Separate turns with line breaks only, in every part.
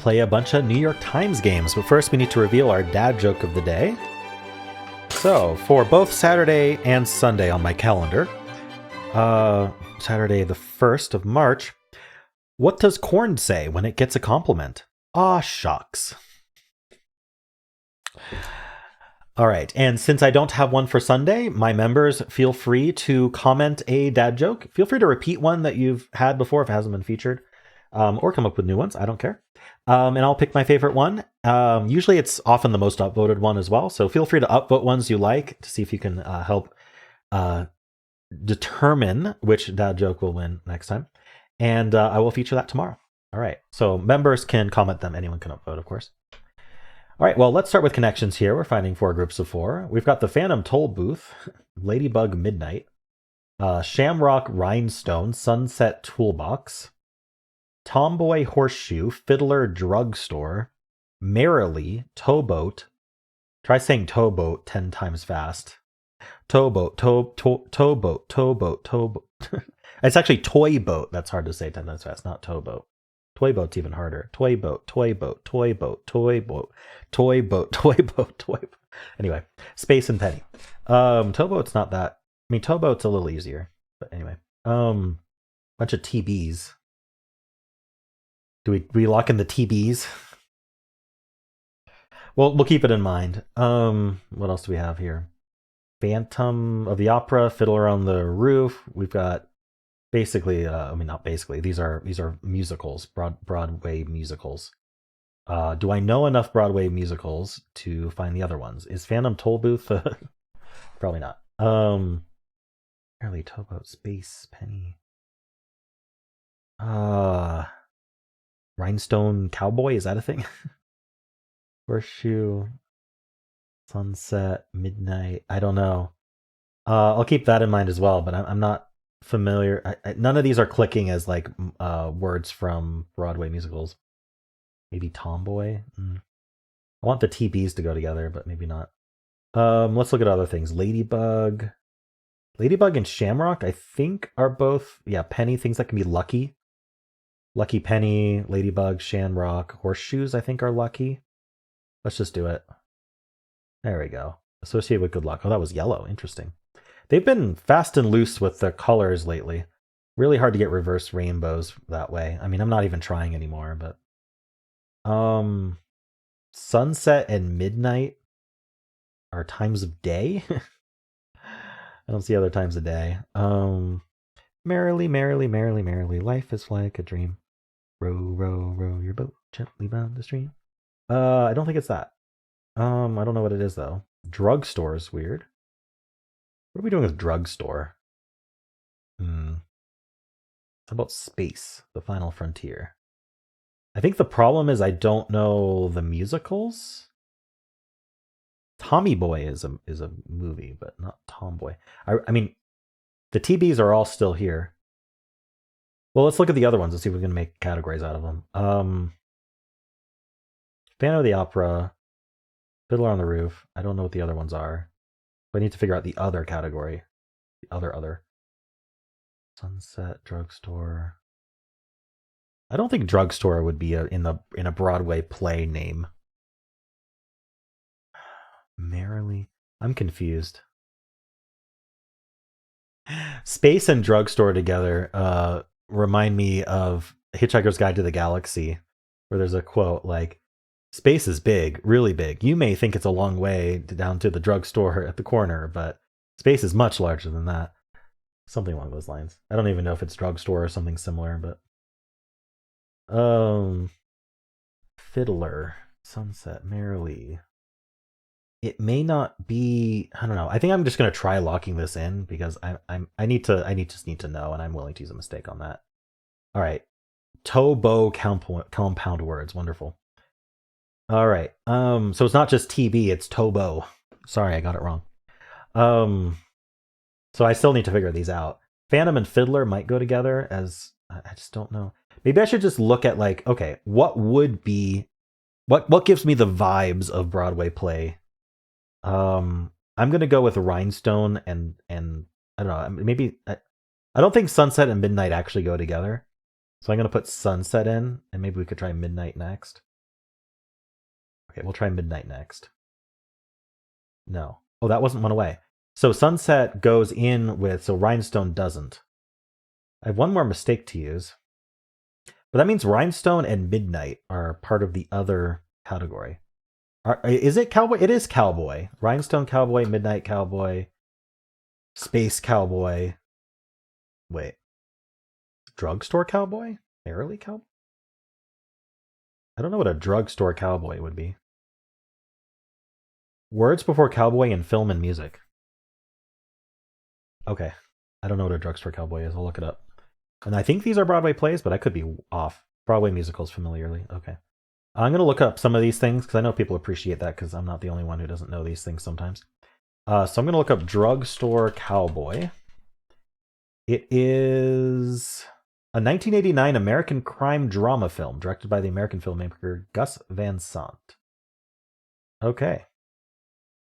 play a bunch of New York Times games. But first, we need to reveal our dad joke of the day. So, for both Saturday and Sunday on my calendar, Saturday the 1st of March, what does corn say when it gets a compliment? Aw, shucks. All right, and since I don't have one for Sunday, my members feel free to comment a dad joke. Feel free to repeat one that you've had before if it hasn't been featured, or come up with new ones. I don't care. And I'll pick my favorite one. Usually it's often the most upvoted one as well, so feel free to upvote ones you like to see if you can help determine which dad joke will win next time. And I will feature that tomorrow. All right, so members can comment them. Anyone can upvote, of course. All right, well, let's start with connections here. We're finding 4 groups of 4. We've got the Phantom Toll Booth, Ladybug Midnight, Shamrock Rhinestone, Sunset Toolbox, Tomboy Horseshoe, Fiddler Drugstore, Merrily, Towboat. Try saying towboat 10 times fast. Towboat, towboat. It's actually toy boat. That's hard to say 10 times fast, not towboat. Toy boat's even harder. Toy boat. Anyway, Space and Penny. Towboat's not that. I mean, towboat's a little easier. But anyway, bunch of TBs. Do we lock in the TBs? Well, we'll keep it in mind. What else do we have here? Phantom of the Opera, Fiddler on the Roof. We've got basically, not basically. These are musicals, Broadway musicals. Do I know enough Broadway musicals to find the other ones? Is Phantom Toll Booth? Probably not. Early Towboat, Space, Penny. Rhinestone Cowboy, is that a thing? Horseshoe, Sunset, Midnight. I don't know. I'll keep that in mind as well, but I'm not familiar. None of these are clicking as like words from Broadway musicals. Maybe Tomboy. I want the TBs to go together, but maybe not. Let's look at other things. Ladybug and Shamrock, I think, are both Penny, things that can be lucky. Lucky Penny, Ladybug, Shamrock, Horseshoes, I think, are lucky. Let's just do it. There we go. Associated with good luck. Oh, that was yellow. Interesting. They've been fast and loose with the colors lately. Really hard to get reverse rainbows that way. I mean, I'm not even trying anymore, but sunset and midnight are times of day. I don't see other times of day. Merrily, merrily, merrily, merrily, life is like a dream. Row, row, row your boat gently down the stream. I don't think it's that. I don't know what it is though. Drugstore is weird. What are we doing with drugstore? How about Space, the Final Frontier? I think the problem is I don't know the musicals. Tommy Boy is a movie, but not Tomboy. I mean, the TBs are all still here. Well, let's look at the other ones and see if we can make categories out of them. Phantom of the Opera, Fiddler on the Roof. I don't know what the other ones are. I need to figure out the other category. The other. Sunset, Drugstore. I don't think Drugstore would be in a Broadway play name. Merrily. I'm confused. Space and Drugstore together remind me of Hitchhiker's Guide to the Galaxy, where there's a quote like, "Space is big, really big. You may think it's a long way down to the drugstore at the corner, but space is much larger than that." Something along those lines. I don't even know if it's drugstore or something similar, but Fiddler, Sunset, Merrily. It may not be. I don't know. I think I'm just gonna try locking this in because I need to know, and I'm willing to use a mistake on that. All right, Tobo compound words. Wonderful. All right. So it's not just TB, it's Tobo. Sorry, I got it wrong. So I still need to figure these out. Phantom and Fiddler might go together as I just don't know. Maybe I should just look at like, okay, what would be what gives me the vibes of Broadway play? I'm gonna go with Rhinestone and I don't know, maybe I don't think Sunset and Midnight actually go together. So I'm gonna put Sunset in, and maybe we could try Midnight next. Okay, we'll try Midnight next. No. Oh, that wasn't one away. So Sunset goes in with, so Rhinestone doesn't. I have one more mistake to use. But that means Rhinestone and Midnight are part of the other category. Is it Cowboy? It is Cowboy. Rhinestone Cowboy, Midnight Cowboy, Space Cowboy. Wait. Drugstore Cowboy? Merrily Cowboy? I don't know what a drugstore cowboy would be. Words before cowboy in film and music. Okay. I don't know what a drugstore cowboy is. I'll look it up. And I think these are Broadway plays, but I could be off. Broadway musicals familiarly. Okay. I'm going to look up some of these things because I know people appreciate that because I'm not the only one who doesn't know these things sometimes. So I'm going to look up Drugstore Cowboy. It is a 1989 American crime drama film directed by the American filmmaker Gus Van Sant. Okay.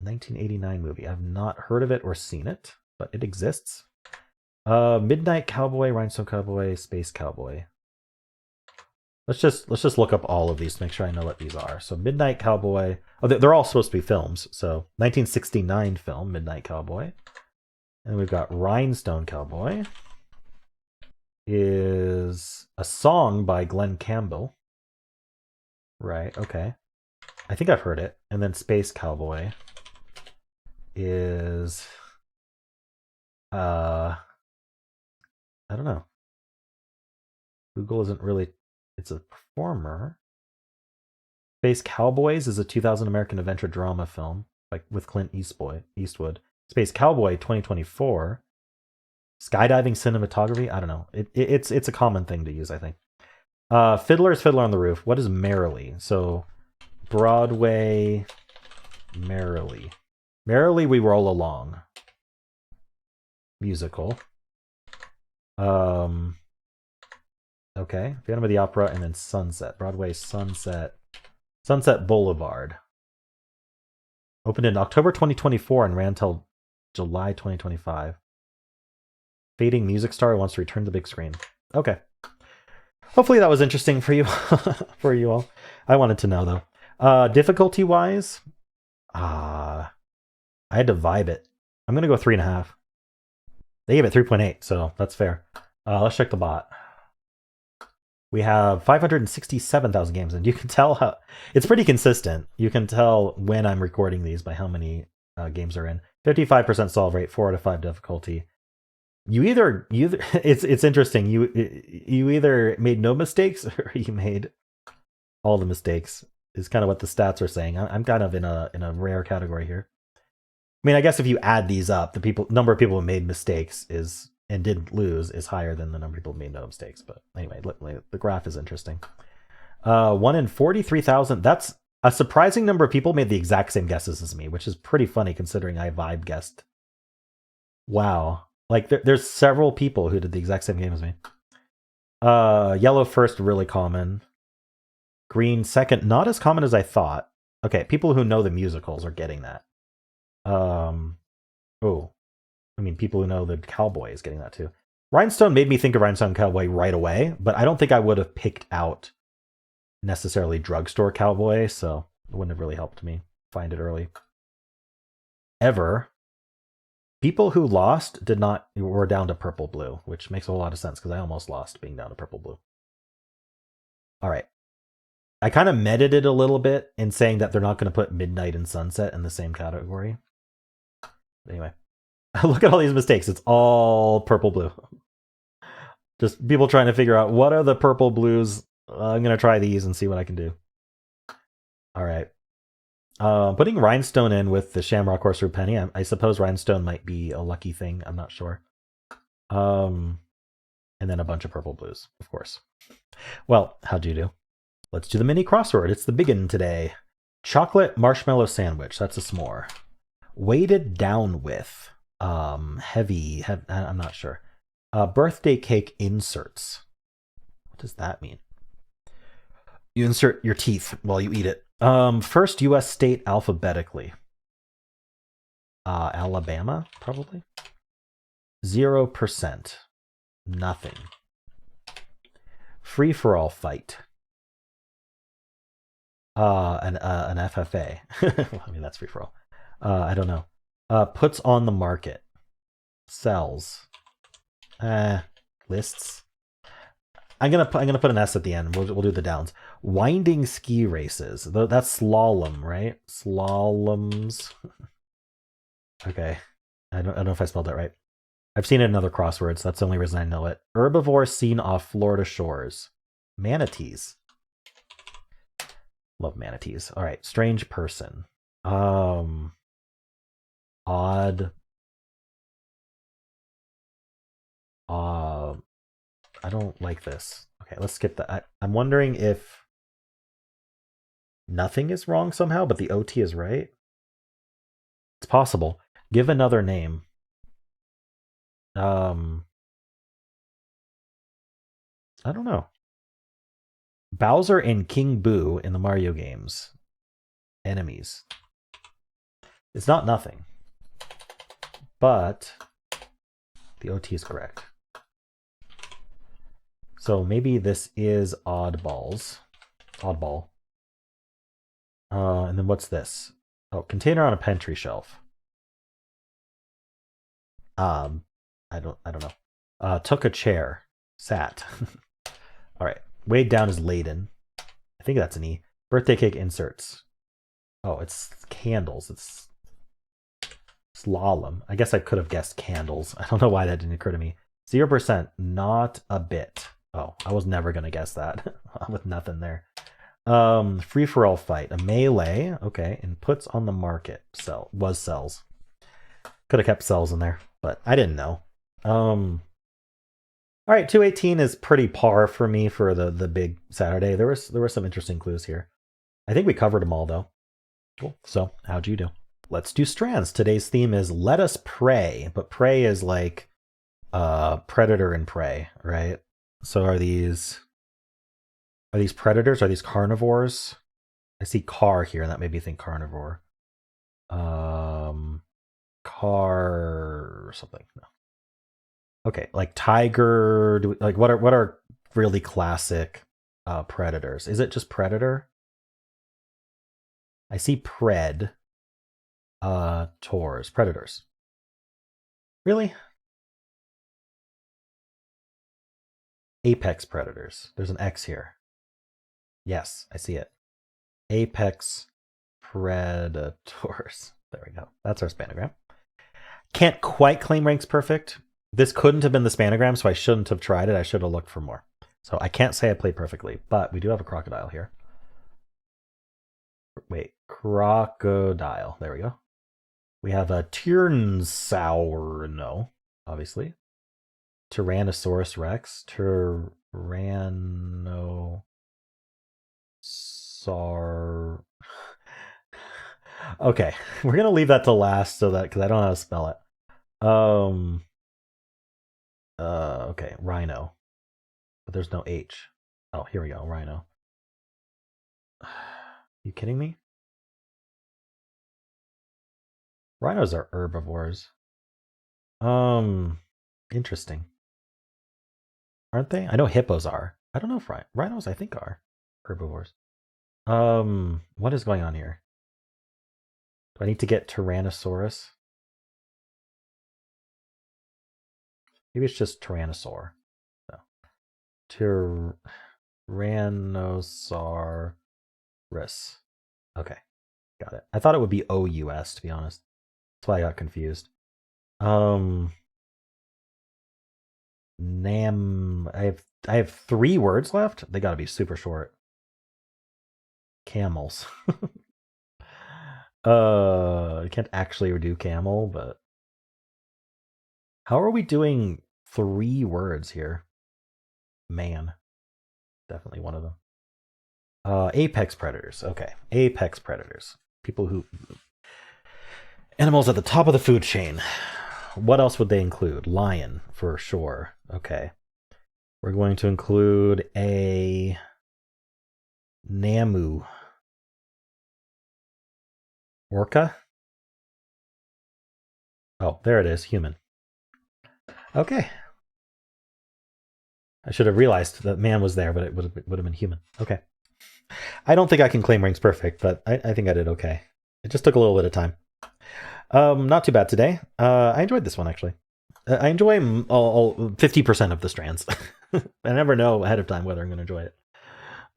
1989 movie. I've not heard of it or seen it, but it exists. Midnight Cowboy, Rhinestone Cowboy, Space Cowboy. Let's just look up all of these to make sure I know what these are. So Midnight Cowboy. Oh, they're all supposed to be films. So 1969 film, Midnight Cowboy. And we've got Rhinestone Cowboy. Is a song by Glenn Campbell. Right, okay. I think I've heard it. And then Space Cowboy is I don't know. Google isn't really, it's a performer. Space Cowboys is a 2000 American adventure drama film like with Clint Eastwood. Space Cowboy 2024. Skydiving cinematography? I don't know. It's a common thing to use, I think. Fiddler's Fiddler on the Roof. What is Merrily? So Broadway Merrily. Merrily We Roll Along. Musical. Okay. Phantom of the Opera and then Sunset. Broadway Sunset. Sunset Boulevard. Opened in October 2024 and ran until July 2025. Fading music star wants to return to the big screen. Okay. Hopefully that was interesting for you for you all. I wanted to know though. Difficulty wise, I had to vibe it. I'm gonna go 3.5. They gave it 3.8, so that's fair. Let's check the bot. We have 567,000 games, and you can tell how it's pretty consistent. You can tell when I'm recording these by how many games are in. 55% solve rate, 4 out of 5 difficulty. You either it's interesting. You either made no mistakes or you made all the mistakes. Is kind of what the stats are saying. I'm kind of in a rare category here. I mean, I guess if you add these up, the number of people who made mistakes is and didn't lose is higher than the number of people who made no mistakes. But anyway, the graph is interesting. 1 in 43,000. That's a surprising number of people made the exact same guesses as me, which is pretty funny considering I vibe guessed. Wow. Like there's several people who did the exact same game as me. Yellow first, really common. Green second, not as common as I thought. Okay, people who know the musicals are getting that. I mean, people who know the Cowboy is getting that too. Rhinestone made me think of Rhinestone Cowboy right away, but I don't think I would have picked out necessarily Drugstore Cowboy, so it wouldn't have really helped me find it early. Ever. People who lost were down to purple blue, which makes a whole lot of sense because I almost lost being down to purple blue. All right. I kind of meted it a little bit in saying that they're not going to put Midnight and Sunset in the same category. Anyway, look at all these mistakes. It's all purple blue. Just people trying to figure out what are the purple blues. I'm going to try these and see what I can do. All right. Putting Rhinestone in with the Shamrock Horse through Penny, I suppose Rhinestone might be a lucky thing. I'm not sure. And then a bunch of purple blues, of course. Well, how'd you do? Let's do the mini crossword. It's the biggin today. Chocolate marshmallow sandwich. That's a s'more. Weighted down with. Heavy. I'm not sure. Birthday cake inserts. What does that mean? You insert your teeth while you eat it. First U.S. state alphabetically. Alabama, probably. 0%. Nothing. Free-for-all fight. An FFA. I mean, that's free for all. I don't know. Puts on the market. Sells. Lists. I'm gonna put an S at the end. We'll do the downs. Winding ski races. That's slalom, right? Slaloms. Okay. I don't know if I spelled that right. I've seen it in other crosswords. That's the only reason I know it. Herbivore seen off Florida shores. Manatees. Love manatees. All right. Strange person. Odd. I don't like this. Okay, let's skip that. I'm wondering if nothing is wrong somehow, but the OT is right. It's possible. Give another name. I don't know. Bowser and King Boo in the Mario games. Enemies. It's not nothing. But the OT is correct. So maybe this is oddballs. Oddball. And then what's this? Oh, container on a pantry shelf. I don't know. Took a chair. Sat. All right. Weighed down is laden. I think that's an E. Birthday cake inserts. Oh, it's candles. It's slalom. I guess I could have guessed candles. I don't know why that didn't occur to me. 0%. Not a bit. Oh, I was never going to guess that with nothing there. Free-for-all fight. A melee. Okay. And puts on the market. Was sells. Could have kept sells in there, but I didn't know. All right, 218 is pretty par for me for the big Saturday. There were some interesting clues here. I think we covered them all though. Cool. So how'd you do? Let's do strands. Today's theme is let us pray, but prey is like predator and prey, right? So are these predators? Are these carnivores? I see car here, and that made me think carnivore. Car something. No. Okay, like tiger. Like what are really classic predators? Is it just predator? I see pred. Tors, predators. Really? Apex predators. There's an X here. Yes, I see it. Apex predators. There we go. That's our spanogram. Can't quite claim ranks perfect. This couldn't have been the spanogram, so I shouldn't have tried it. I should have looked for more. So I can't say I played perfectly, but we do have a crocodile here. Wait, crocodile. There we go. We have a Tyrannosaur, no, obviously. Tyrannosaurus Rex. Tyrannosaur. Okay, we're gonna leave that to last so that because I don't know how to spell it. Okay, rhino, but there's no H. Oh, here we go, rhino. You kidding me? Rhinos are herbivores. Interesting. Aren't they? I know hippos are. I don't know if rhinos I think are herbivores. What is going on here? Do I need to get Tyrannosaurus? Maybe it's just Tyrannosaur. No. Tyrannosaurus. Okay, got it. I thought it would be OUS, to be honest. That's why I got confused. I have 3 words left. They got to be super short. Camels. I can't actually do camel, but how are we doing 3 words here? Man, definitely one of them. Apex predators. Okay, apex predators. People who animals at the top of the food chain. What else would they include? Lion, for sure. Okay. We're going to include a Namu. Orca? Oh, there it is. Human. Okay. I should have realized that man was there, but it would have been human. Okay. I don't think I can claim rings perfect, but I think I did okay. It just took a little bit of time. Not too bad today. I enjoyed this one actually. I enjoy all 50% of the strands. I never know ahead of time whether I'm going to enjoy it.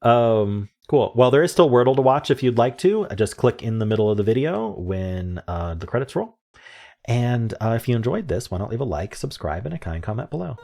Cool. Well, there is still Wordle to watch if you'd like to. Just click in the middle of the video when the credits roll. And if you enjoyed this, why not leave a like, subscribe, and a kind comment below.